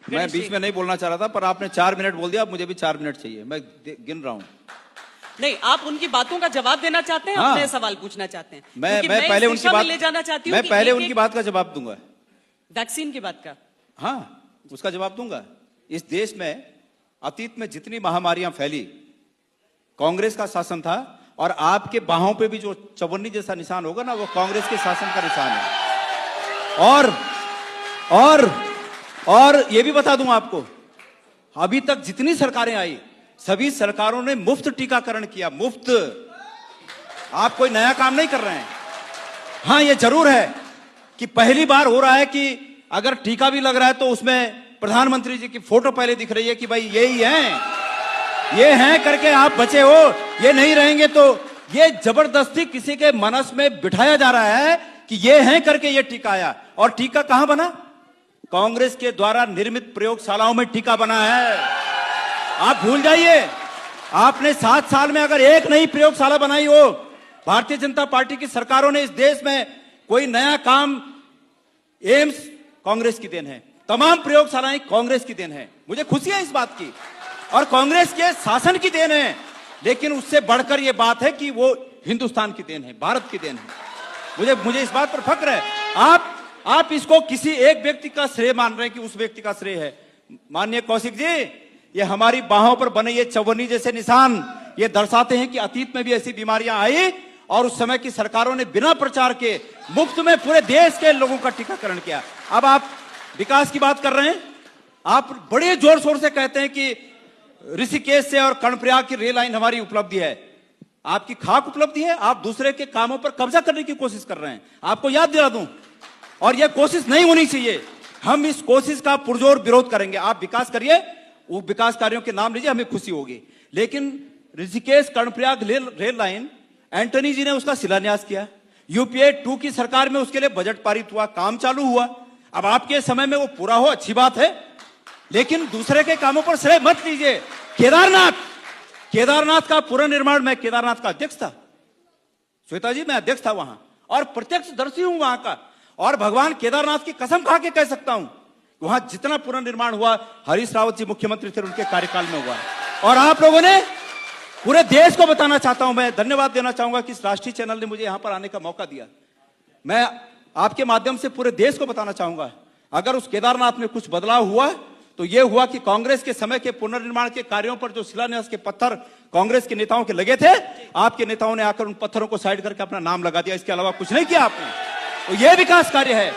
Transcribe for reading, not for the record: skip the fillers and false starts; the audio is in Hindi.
मैं बीच में नहीं बोलना चाह रहा था, पर आपने 4 मिनट बोल दिया, अब मुझे भी 4 मिनट चाहिए, मैं गिन रहा हूँ। नहीं, आप उनकी बातों का जवाब देना चाहते हैं, हाँ। अपने सवाल पूछना चाहते हैं? मैं पहले उनकी बात ले जाना चाहती हूँ, मैं पहले उनकी बात का जवाब दूंगा। वैक्सीन की बात का? हाँ, उसका जवाब दूंगा। इस देश में अतीत में जितनी महामारियां फैली, कांग्रेस का शासन था, और आपके बाहों पे भी जो चवन्नी जैसा निशान होगा ना, वो कांग्रेस के शासन का निशान है। और ये भी बता दूं आपको, अभी तक जितनी सरकारें आई, सभी सरकारों ने मुफ्त टीकाकरण किया, मुफ्त। आप कोई नया काम नहीं कर रहे हैं। हाँ, ये जरूर है कि पहली बार हो रहा है कि अगर टीका भी लग रहा है तो उसमें प्रधानमंत्री जी की फोटो पहले दिख रही है कि भाई ये ही हैं, ये हैं करके आप बचे हो, ये नहीं रहेंगे तो। ये जबरदस्ती किसी के मनस में बिठाया जा रहा है कि ये हैं करके ये टीका आया। और टीका कहां बना? कांग्रेस के द्वारा निर्मित प्रयोगशालाओं में टीका बना है। आप भूल जाइए, आपने 7 साल में अगर एक नई प्रयोगशाला बनाई हो, भारतीय जनता पार्टी की सरकारों ने इस देश में कोई नया काम, एम्स कांग्रेस की देन है, तमाम प्रयोगशालाएं कांग्रेस की देन है। मुझे खुशी है इस बात की, और कांग्रेस के शासन की देन है। लेकिन उससे बढ़कर यह बात है कि वो हिंदुस्तान की देन है, भारत की देन है। मुझे इस बात पर फक्र है। आप इसको किसी एक व्यक्ति का श्रेय मान रहे हैं कि उस व्यक्ति का श्रेय है। माननीय कौशिक जी, ये हमारी बाहों पर बने ये चवन्नी जैसे निशान ये दर्शाते हैं कि अतीत में भी ऐसी बीमारियां आई, और उस समय की सरकारों ने बिना प्रचार के मुफ्त में पूरे देश के लोगों का टीकाकरण किया। अब आप विकास की बात कर रहे हैं, आप बड़े जोर शोर से कहते हैं कि ऋषिकेश से और कर्णप्रयाग की रेल लाइन हमारी उपलब्धि है। आपकी खाक उपलब्धि है, आप दूसरे के कामों पर कब्जा करने की कोशिश कर रहे हैं। आपको याद दिला दूं, और यह कोशिश नहीं होनी चाहिए। हम इस कोशिश का पुरजोर विरोध करेंगे। आप विकास करिए, वो विकास कार्यों के नाम लीजिए, हमें खुशी होगी। लेकिन ऋषिकेश कर्णप्रयाग रेल लाइन, एंटनी जी ने उसका शिलान्यास किया, यूपीए 2 की सरकार में उसके लिए बजट पारित हुआ, काम चालू हुआ। अब आपके समय में वो पूरा हो, अच्छी बात है, लेकिन दूसरे के कामों पर श्रेय मत लीजिए। केदारनाथ का पुनर्निर्माण, मैं केदारनाथ का अध्यक्ष था, श्वेता जी, मैं अध्यक्ष था वहां, और प्रत्यक्षदर्शी हूं वहां का। और भगवान केदारनाथ की कसम खा के कह सकता हूं, वहां जितना पुनर्निर्माण हुआ, हरीश रावत जी मुख्यमंत्री थे, उनके कार्यकाल में हुआ। और आप लोगों ने पूरे देश को बताना चाहता हूं, मैं धन्यवाद देना चाहूंगा कि इस राष्ट्रीय चैनल ने मुझे यहां पर आने का मौका दिया। मैं आपके माध्यम से पूरे देश को बताना चाहूंगा, अगर उस केदारनाथ में कुछ बदलाव हुआ तो यह हुआ कि कांग्रेस के समय के पुनर्निर्माण के कार्यों पर जो शिलान्यास के पत्थर कांग्रेस के नेताओं के लगे थे, आपके नेताओं ने आकर उन पत्थरों को साइड करके अपना नाम लगा दिया। इसके अलावा कुछ नहीं किया आपने। तो यह विकास कार्य है।